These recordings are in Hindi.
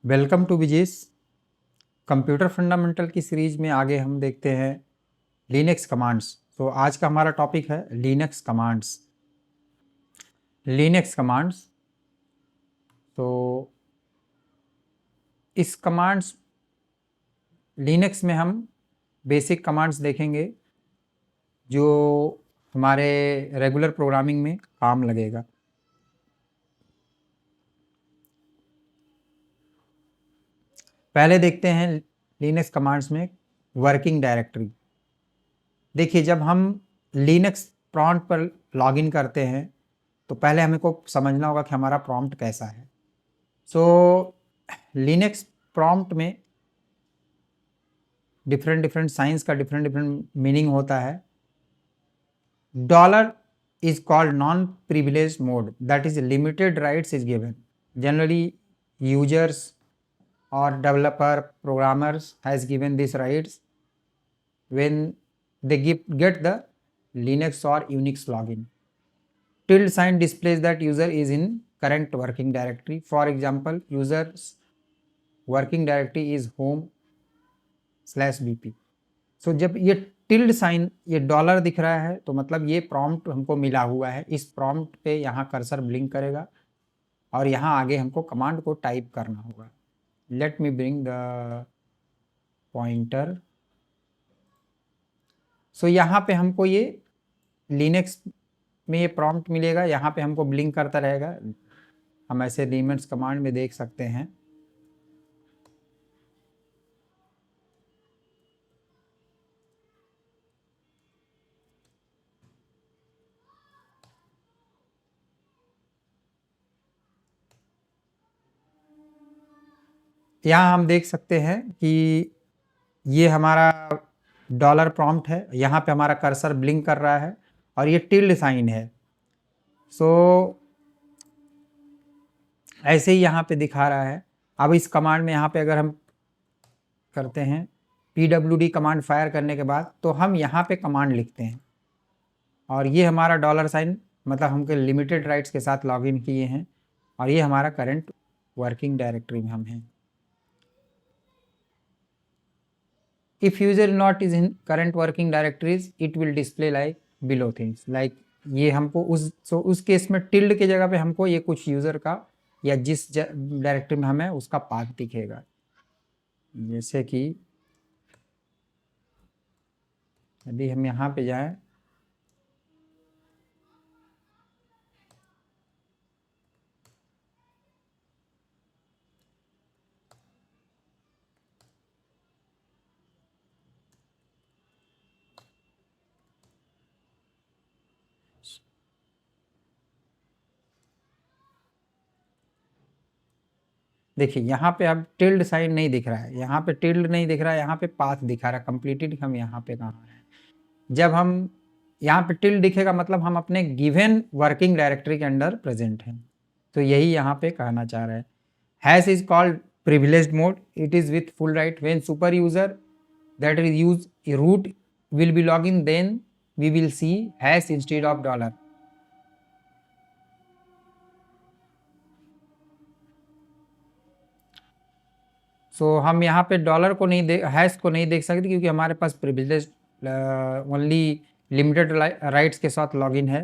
वेलकम टू विजेस। कंप्यूटर फंडामेंटल की सीरीज में आगे हम देखते हैं लिनक्स कमांड्स। तो आज का हमारा टॉपिक है लिनक्स कमांड्स। लिनक्स कमांड्स तो इस कमांड्स लिनक्स में हम बेसिक कमांड्स देखेंगे जो हमारे रेगुलर प्रोग्रामिंग में काम लगेगा। पहले देखते हैं लिनक्स कमांड्स में वर्किंग डायरेक्टरी। देखिए, जब हम लिनक्स प्रॉम्प्ट पर लॉगिन करते हैं तो पहले हमें को समझना होगा कि हमारा प्रॉम्प्ट कैसा है। सो लिनक्स प्रॉम्प्ट में डिफरेंट डिफरेंट साइंस का डिफरेंट डिफरेंट मीनिंग होता है। Dollar is called non-privileged mode, that is limited rights is given. Generally users or developer programmers has given these rights when they get the Linux or Unix login. Tilde sign displays that user is in current working directory. For example, user's working directory is home/bp. सो जब ये टिल्ड साइन, ये डॉलर दिख रहा है तो मतलब ये प्रॉम्प्ट हमको मिला हुआ है। इस प्रॉम्प्ट पे यहाँ कर्सर ब्लिंक करेगा और यहाँ आगे हमको कमांड को टाइप करना होगा। Let me bring the pointer. So यहाँ पे हमको ये लिनक्स में ये प्रॉम्प्ट मिलेगा, यहाँ पे हमको ब्लिंक करता रहेगा। हम ऐसे लिनक्स कमांड में देख सकते हैं। यहाँ हम देख सकते हैं कि ये हमारा डॉलर प्रॉम्प्ट है, यहाँ पे हमारा कर्सर ब्लिंक कर रहा है और ये टिल्ड साइन है। सो ऐसे ही यहाँ पे दिखा रहा है। अब इस कमांड में यहाँ पे अगर हम करते हैं pwd कमांड फायर करने के बाद तो हम यहाँ पे कमांड लिखते हैं और ये हमारा डॉलर साइन मतलब हमके लिमिटेड राइट्स के साथ लॉगिन किए हैं और ये हमारा करंट वर्किंग डायरेक्टरी में हम हैं। If user not is in current working directories it will display like below things like. ये हमको उस केस में टिल्ड के जगह पे हमको ये कुछ यूजर का या जिस डायरेक्टरी में हम है उसका पाथ दिखेगा। जैसे कि यदि हम यहाँ पे जाएं देखिए, यहाँ पे अब टिल्ड साइन नहीं दिख रहा है, यहाँ पे टिल्ड नहीं दिख रहा है, यहाँ पे पाथ दिखा रहा है कंप्लीटेड। हम यहाँ पे कहाँ हैं? जब हम यहाँ पे टिल्ड दिखेगा मतलब हम अपने गिवन वर्किंग डायरेक्टरी के अंडर प्रेजेंट हैं। तो यही यहाँ पे कहना चाह रहा है। Hash is called privileged mode, it is with full right when super user that is use root will be log in, then we will see hash instead of dollar. So हम यहाँ पे डॉलर को नहीं हैश को नहीं देख सकते क्योंकि हमारे पास प्रिविलेज ओनली लिमिटेड राइट्स के साथ लॉगिन है।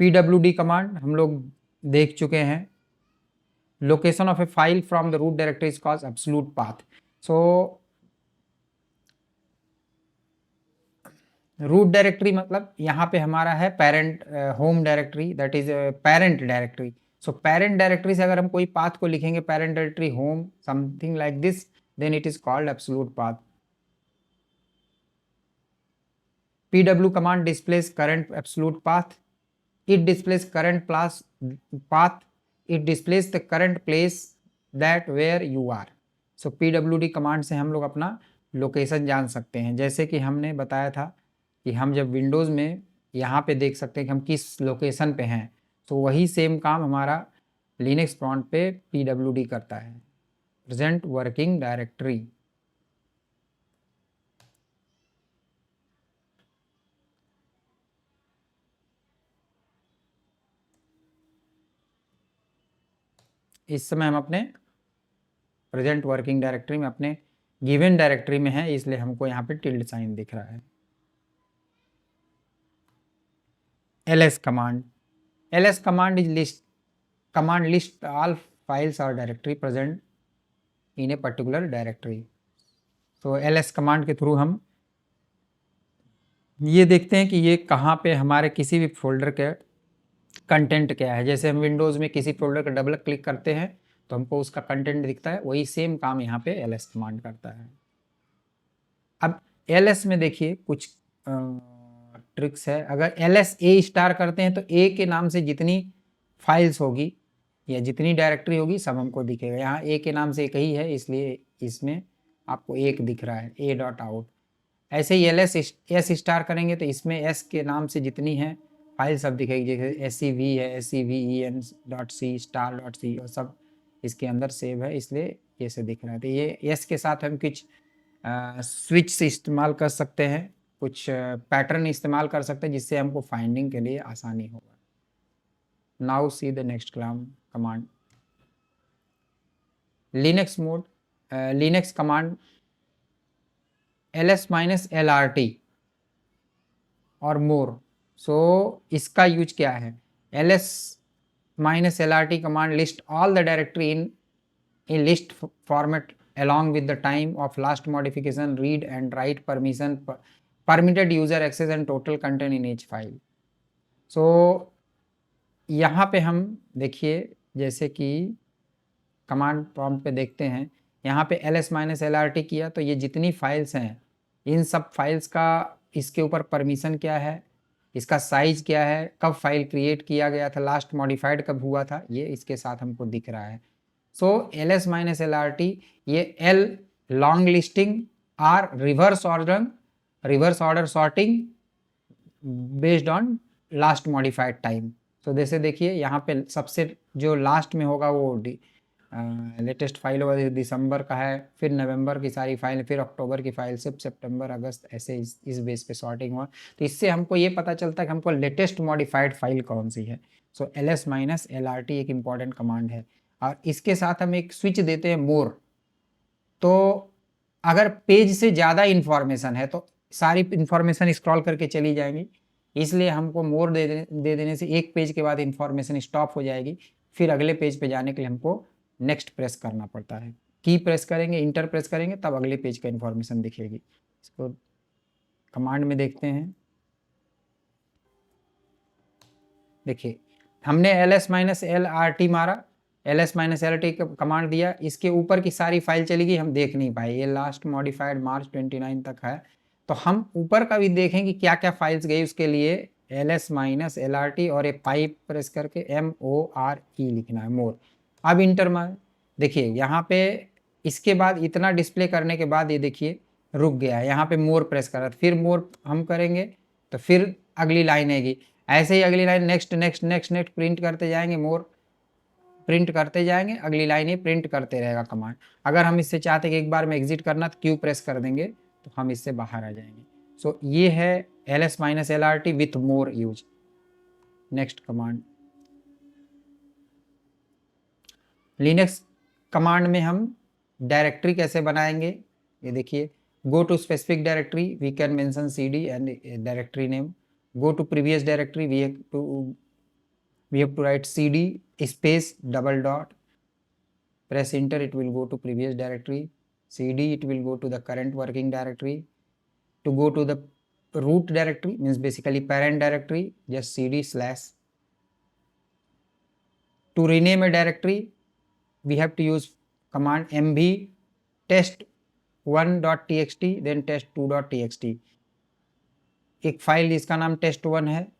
pwd कमांड हम लोग देख चुके हैं। Location of a file from the root directory is called absolute path. So root directory मतलब यहाँ पे हमारा है parent home directory, that is parent directory. So parent directory से अगर हम कोई पाथ को लिखेंगे parent directory home something like this, then it is called absolute path. pw command displays current absolute path. It displays current path. It displays the current place that where you are. So pwd command से हम लोग अपना लोकेशन जान सकते हैं। जैसे कि हमने बताया था कि हम जब विंडोज़ में यहाँ पे देख सकते हैं कि हम किस लोकेशन पे हैं, तो वही सेम काम हमारा लिनक्स प्रॉम्प्ट पे pwd करता है, प्रेजेंट वर्किंग डायरेक्टरी। इस समय हम अपने प्रेजेंट वर्किंग डायरेक्टरी में, अपने गिवन डायरेक्टरी में है, इसलिए हमको यहाँ पे टिल्ड साइन दिख रहा है। ls command is command list all files or directory present in a particular directory। तो ls कमांड के थ्रू हम ये देखते हैं कि ये कहाँ पे हमारे किसी भी फोल्डर के कंटेंट क्या है। जैसे हम विंडोज़ में किसी फोल्डर का डबल क्लिक करते हैं तो हमको उसका कंटेंट दिखता है, वही सेम काम यहाँ पे ls कमांड करता है। अब ls में देखिए कुछ ट्रिक्स है। अगर ls a स्टार करते हैं तो a के नाम से जितनी फाइल्स होगी या जितनी डायरेक्टरी होगी सब हमको दिखेगा। यहाँ a के नाम से एक ही है, इसलिए इसमें आपको एक दिख रहा है, a डॉट आउट। ऐसे ही s स्टार करेंगे तो इसमें s के नाम से जितनी है फाइल सब दिखेगी। जैसे SCV है, SCVEN.c star.c और सब इसके अंदर सेव है, इसलिए ये से दिख रहा है। तो ये s के साथ हम कुछ स्विच से इस्तेमाल कर सकते हैं, कुछ पैटर्न इस्तेमाल कर सकते हैं जिससे हमको फाइंडिंग के लिए आसानी होगा। Now see the next command, Linux mode. Linux command ls-lrt और मोर। सो इसका यूज क्या है? ls-lrt command list all the directory in list format along with the time of last modification, read and write permission, permitted user access and total content in each file। so यहाँ पे हम देखिए, जैसे कि कमांड प्रॉम्प्ट पे देखते हैं, यहाँ पे ls-lrt किया तो ये जितनी फाइल्स हैं इन सब फाइल्स का इसके ऊपर परमिशन क्या है, इसका साइज क्या है, कब फाइल क्रिएट किया गया था, लास्ट मॉडिफाइड कब हुआ था, ये इसके साथ हमको दिख रहा है। सो ls-lrt ये l long listing, r reverse order sorting based on last modified time. So जैसे देखिए यहाँ पे सबसे जो लास्ट में होगा वो लेटेस्ट फाइल होगा, दिसंबर का है, फिर नवंबर की सारी फाइल, फिर अक्टूबर की फाइल, सितंबर अगस्त, ऐसे इस बेस पे सॉर्टिंग हुआ। तो इससे हमको ये पता चलता है कि हमको लेटेस्ट मॉडिफाइड फाइल कौन सी है। सो ls-lrt एक इम्पॉर्टेंट कमांड है। और इसके साथ हम एक स्विच देते हैं मोर। तो अगर पेज से ज़्यादा इन्फॉर्मेशन है तो सारी इन्फॉर्मेशन स्क्रॉल करके चली जाएंगी, इसलिए हमको मोर दे देने से एक पेज के बाद इन्फॉर्मेशन स्टॉप हो जाएगी, फिर अगले पेज पे जाने के लिए हमको नेक्स्ट प्रेस करना पड़ता है। की प्रेस करेंगे, इंटर प्रेस करेंगे, तब अगले पेज का इन्फॉर्मेशन दिखेगी। इसको कमांड में देखते हैं। देखिए हमने ls-lrt मारा, ls-lrt कमांड दिया, इसके ऊपर की सारी फाइल चली गई, हम देख नहीं पाए। ये लास्ट मॉडिफाइड मार्च 29 तक है, तो हम ऊपर का भी देखें कि क्या क्या फाइल्स गई। उसके लिए ls-lrt और एक पाइप प्रेस करके MORE लिखना है, मोर। अब इंटर मार, देखिए यहाँ पे इसके बाद इतना डिस्प्ले करने के बाद ये देखिए रुक गया है, यहाँ पे मोर प्रेस करा, फिर मोर हम करेंगे तो फिर अगली लाइन आएगी, ऐसे ही अगली line next next next next print करते जाएंगे, मोर प्रिंट करते जाएंगे, अगली लाइन ही प्रिंट करते रहेगा कमांड। अगर हम इससे चाहते कि एक बार में एग्जिट करना तो क्यू प्रेस कर देंगे तो हम इससे बाहर आ जाएंगे। सो ये है ls-lrt with more use. Next command, Linux command में हम डायरेक्टरी कैसे बनाएंगे, ये देखिए। Go to specific directory, we can mention cd and directory name. Go to previous directory, we have to write cd space double dot, press enter, it will go to previous directory, cd it will go to the current working directory. To go to the root directory means basically parent directory, just cd/. To rename a directory we have to use command mv test1.txt then test2.txt। एक फाइल जिसका नाम test1 है,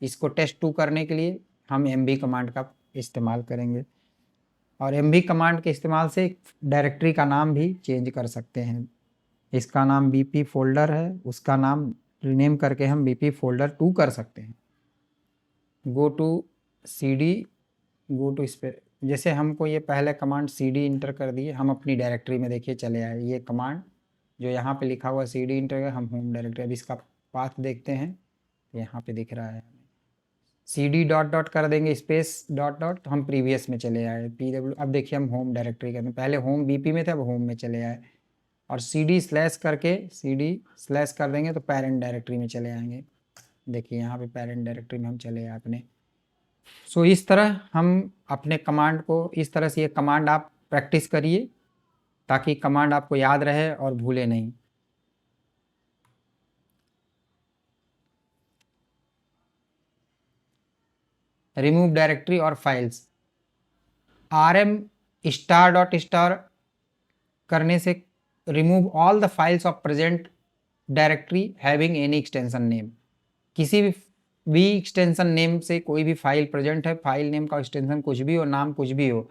इसको test2 करने के लिए हम mv कमांड का इस्तेमाल करेंगे। और mv कमांड के इस्तेमाल से डायरेक्टरी का नाम भी चेंज कर सकते हैं। इसका नाम bp फोल्डर है, उसका नाम रिनेम करके हम bp फोल्डर 2 कर सकते हैं। Go to cd, go to जैसे हमको ये पहले कमांड cd इंटर कर दिए, हम अपनी डायरेक्टरी में देखिए चले आए। ये कमांड जो यहाँ पे लिखा हुआ cd इंटर कर, हम होम डायरेक्टरी। अब इसका पाथ देखते हैं, यहाँ पे दिख रहा है cd डॉट डॉट कर देंगे स्पेस डॉट डॉट, तो हम प्रीवियस में चले आए pw। अब देखिए हम होम डायरेक्टरी के अंदर, पहले होम bp में थे, अब होम में चले आए, और cd स्लैश करके cd स्लैश कर देंगे तो पेरेंट डायरेक्टरी में चले आएंगे। देखिए यहाँ पे पेरेंट डायरेक्टरी में हम चले आए अपने। सो इस तरह हम अपने कमांड को, इस तरह से ये कमांड आप प्रैक्टिस करिए ताकि कमांड आपको याद रहे और भूले नहीं। रिमूव डायरेक्टरी और files, rm star dot star करने से remove all the files of present directory having any extension name. किसी भी एक्सटेंशन नेम से कोई भी फाइल प्रेजेंट है, फाइल नेम का एक्सटेंशन कुछ भी हो, नाम कुछ भी हो,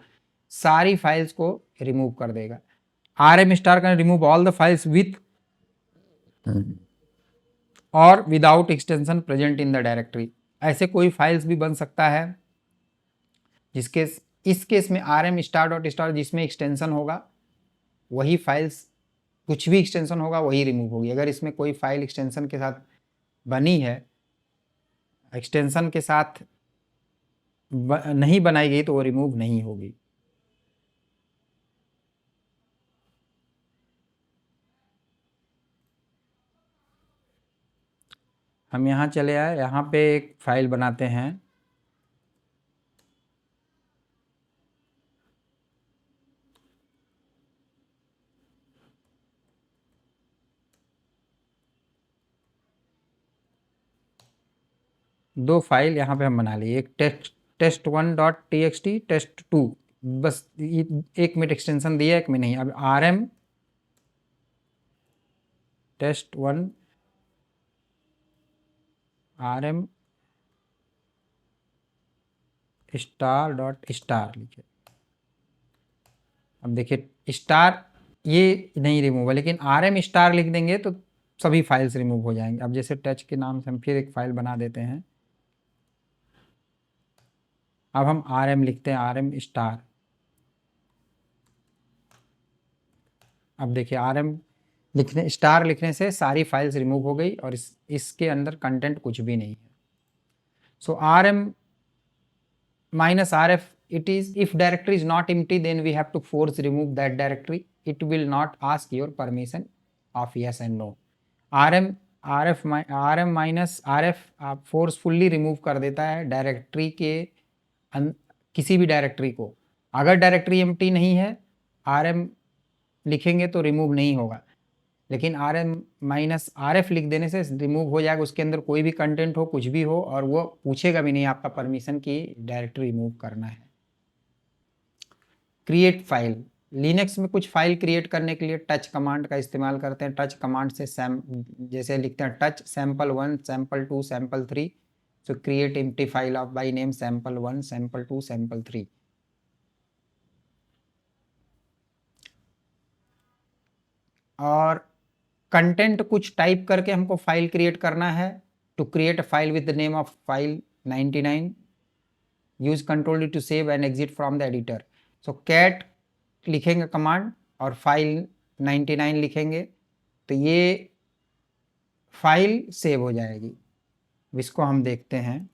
सारी फाइल्स को रिमूव कर देगा। rm star can remove all the files with और without extension present in the directory. ऐसे कोई फाइल्स भी बन सकता है जिसके, इस केस में rm स्टार डॉट स्टार जिसमें एक्सटेंशन होगा वही फाइल्स, कुछ भी एक्सटेंशन होगा वही रिमूव होगी। अगर इसमें कोई फाइल एक्सटेंशन के साथ बनी है, एक्सटेंशन के साथ नहीं बनाई गई, तो वो रिमूव नहीं होगी। हम यहाँ चले आए, यहाँ पे एक फाइल बनाते हैं। दो फाइल यहाँ पे हम बना लिए, एक test1 डॉट txt, test2, बस एक में एक्सटेंशन दिया, एक में नहीं। अब rm test1 rm star dot star लिखे। अब देखिए स्टार ये नहीं रिमूव है, लेकिन rm स्टार लिख देंगे तो सभी फाइल्स रिमूव हो जाएंगे। अब जैसे टच के नाम से हम फिर एक फाइल बना देते हैं। अब हम rm लिखते हैं, rm स्टार। अब देखिए rm लिखने, स्टार लिखने से सारी फाइल्स रिमूव हो गई और इसके अंदर कंटेंट कुछ भी नहीं है। सो rm minus rf, it is, if directory is not empty then we have to force remove that directory. It will not ask your permission of yes and no. rm minus rf आप फोर्सफुल्ली रिमूव कर देता है डायरेक्टरी के किसी भी डायरेक्टरी को। अगर डायरेक्टरी एम्प्टी नहीं है, rm लिखेंगे तो रिमूव नहीं होगा, लेकिन rm माइनस rf लिख देने से रिमूव हो जाएगा। उसके अंदर कोई भी कंटेंट हो, कुछ भी हो, और वो पूछेगा भी नहीं आपका परमिशन की डायरेक्टरी रिमूव करना है। क्रिएट फाइल, लिनक्स में कुछ फाइल क्रिएट करने के लिए टच कमांड का इस्तेमाल करते हैं। टच कमांड से जैसे लिखते हैं touch sample1 sample2 sample3, so create empty file of by name sample1 sample2 sample3। और कंटेंट कुछ टाइप करके हमको फाइल क्रिएट करना है। To create a file with the name of file 99, use control to save and exit from the editor. So cat लिखेंगे कमांड और फाइल 99 लिखेंगे तो ये फाइल सेव हो जाएगी। इसको हम देखते हैं।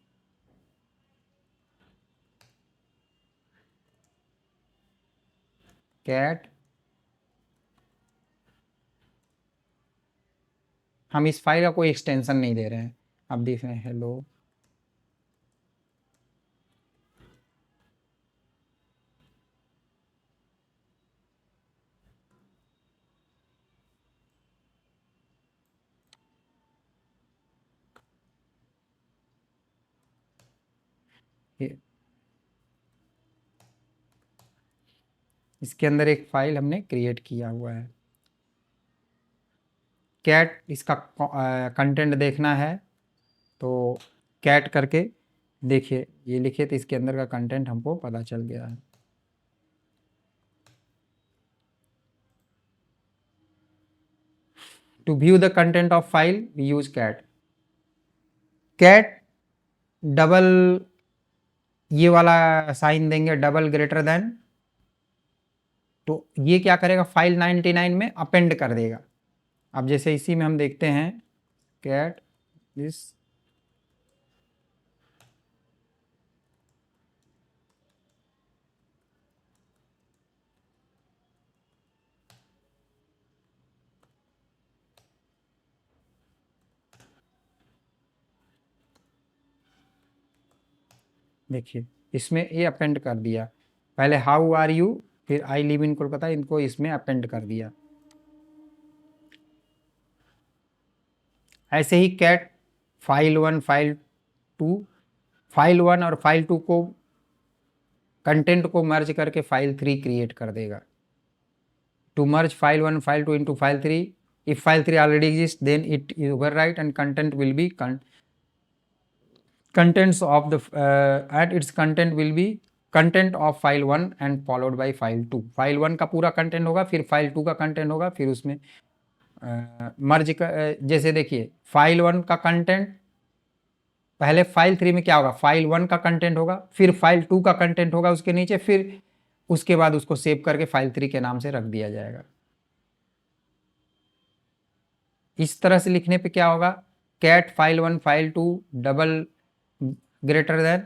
कैट, हम इस फाइल का कोई एक्सटेंशन नहीं दे रहे हैं। अब देख रहे हैं हेलो, इसके अंदर एक फाइल हमने क्रिएट किया हुआ है। कैट, इसका कंटेंट देखना है तो कैट करके देखिए, ये लिखे तो इसके अंदर का कंटेंट हमको पता चल गया है। To view the content of file we use cat. Cat double, ये वाला साइन देंगे, डबल ग्रेटर देन, तो ये क्या करेगा, फाइल 99 में अपेंड कर देगा। अब जैसे इसी में हम देखते हैं कैट दिस देखिए इसमें ये अपेंड कर दिया, पहले हाउ आर यू, फिर आई लिव इन कोलकाता, इनको इसमें अपेंड कर दिया। ऐसे ही कैट फाइल 1 फाइल 2, फाइल 1 और फाइल 2 को कंटेंट को मर्ज करके फाइल 3 क्रिएट कर देगा। To merge file 1 file 2 into file 3, if file 3 already exists then it is overwrite and content will be contents of the and its content will be content of file 1 and followed by file 2। File 1 का पूरा कंटेंट होगा, फिर फाइल 2 का कंटेंट होगा, फिर उसमें मर्ज जैसे देखिए फाइल 1 का कंटेंट पहले फाइल 3 में क्या होगा, फाइल 1 का कंटेंट होगा, फिर फाइल 2 का कंटेंट होगा उसके नीचे, फिर उसके बाद उसको सेव करके फाइल 3 के नाम से रख दिया जाएगा। इस तरह से लिखने पे क्या होगा, cat file 1 file 2 double greater than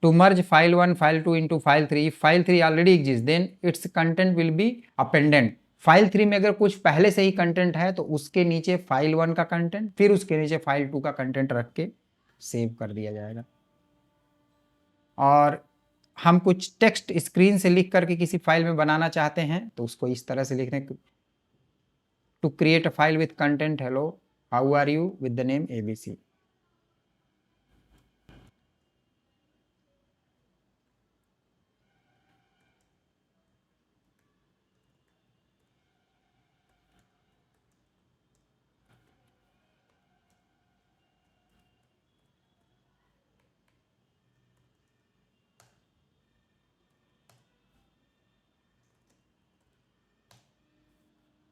to merge file 1 file 2 into file 3, file 3 already exist then its content will be appended. File 3 में अगर कुछ पहले से ही कंटेंट है तो उसके नीचे फाइल 1 का कंटेंट, फिर उसके नीचे फाइल 2 का कंटेंट रख के सेव कर दिया जाएगा। और हम कुछ टेक्स्ट स्क्रीन से लिख करके किसी फाइल में बनाना चाहते हैं तो उसको इस तरह से लिखने, to create a file with content hello how are you with the name ABC।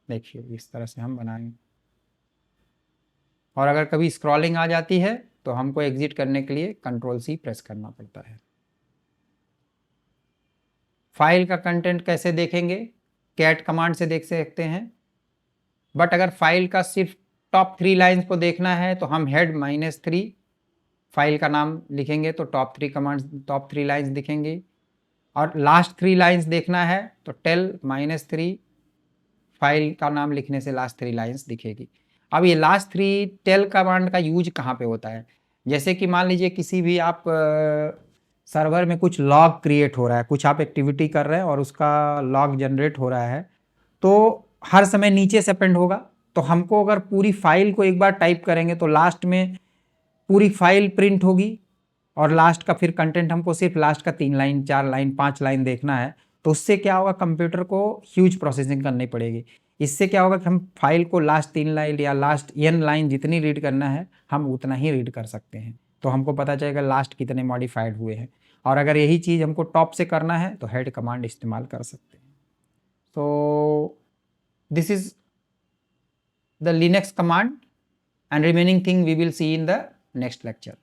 देखिए इस तरह से हम बनाएंगे। और अगर कभी स्क्रॉलिंग आ जाती है तो हमको एग्जिट करने के लिए Ctrl+C प्रेस करना पड़ता है। फाइल का कंटेंट कैसे देखेंगे, कैट कमांड से देख सकते हैं, बट अगर फाइल का सिर्फ टॉप 3 लाइन्स को देखना है तो हम हेड -3 फाइल का नाम लिखेंगे तो टॉप 3 कमांड्स, टॉप 3 लाइन्स दिखेंगी। और लास्ट 3 लाइन्स देखना है तो टेल -3 फाइल का नाम लिखने से लास्ट 3 लाइन्स दिखेगी। अब ये लास्ट 3 टेल कमांड का यूज कहाँ पे होता है, जैसे कि मान लीजिए किसी भी आप सर्वर में कुछ लॉग क्रिएट हो रहा है, कुछ आप एक्टिविटी कर रहे हैं और उसका लॉग जनरेट हो रहा है, तो हर समय नीचे से अपेंड होगा। तो हमको अगर पूरी फाइल को एक बार टाइप करेंगे तो लास्ट में पूरी फाइल प्रिंट होगी और लास्ट का फिर कंटेंट हमको सिर्फ लास्ट का 3 लाइन 4 लाइन 5 लाइन देखना है, तो उससे क्या होगा, कंप्यूटर को ह्यूज प्रोसेसिंग करनी पड़ेगी। इससे क्या होगा कि हम फाइल को लास्ट 3 लाइन या लास्ट n लाइन जितनी रीड करना है हम उतना ही रीड कर सकते हैं, तो हमको पता चलेगा लास्ट कितने मॉडिफाइड हुए हैं। और अगर यही चीज़ हमको टॉप से करना है तो हेड कमांड इस्तेमाल कर सकते हैं। तो this is the Linux command and remaining thing we will see in the next lecture.